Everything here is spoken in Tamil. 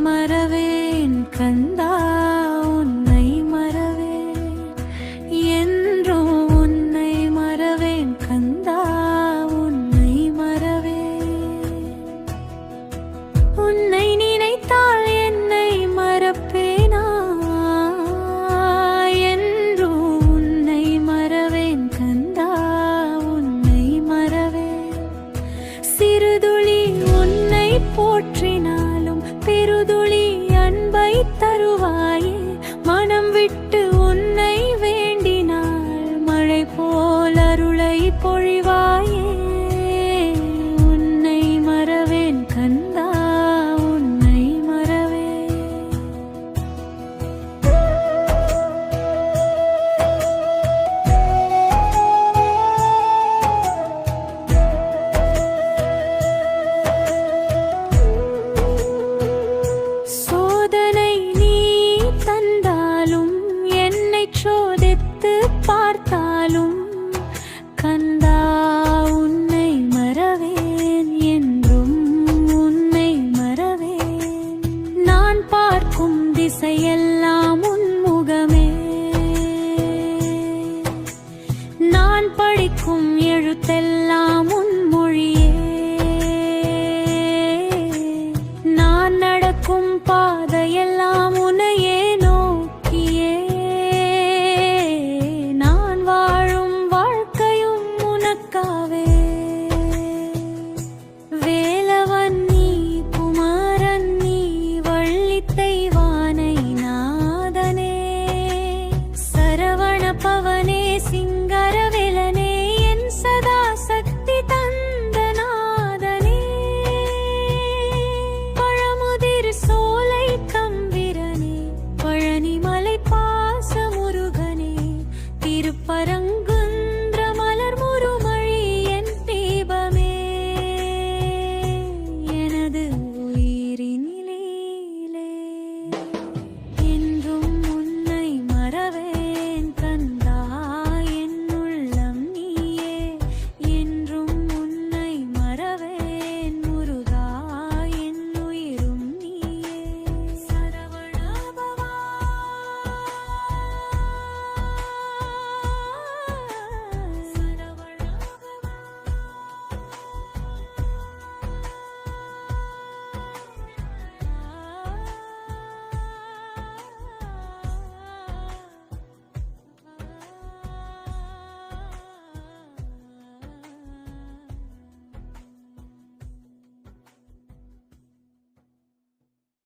மறவேன் கந்தா உன்னை மறவேன் என்றும் உன்னை மறவேன் கந்தா உன்னை மறவேன் உன்னை நினைத்தால் என்னை மறப்பேனா என்றும் உன்னை மறவேன் கந்தா உன்னை மறவேன் சிறுதுளி உன்னை போற்றினாலும் பெருதுளி அன்பை தருவாயே மனம் விட்டு உன்னை வேண்டினாள் மழை போல் அருளை பொழிவாயே உன்னை மறவேன் கந்தா உன்னை மறவேன் சோதனை நீ தந்தாலும் என்னை சோதித்து பார்த்தாலும் கந்தா உன்னை மறவேன் என்றும் உன்னை மறவேன் நான் பார்க்கும் திசையெல்லாம் உன் முகமே நான் படிக்கும் எழுத்தெல்லாம் உன் மொழியே நான் நடக்கும் பாதையெல்லாம்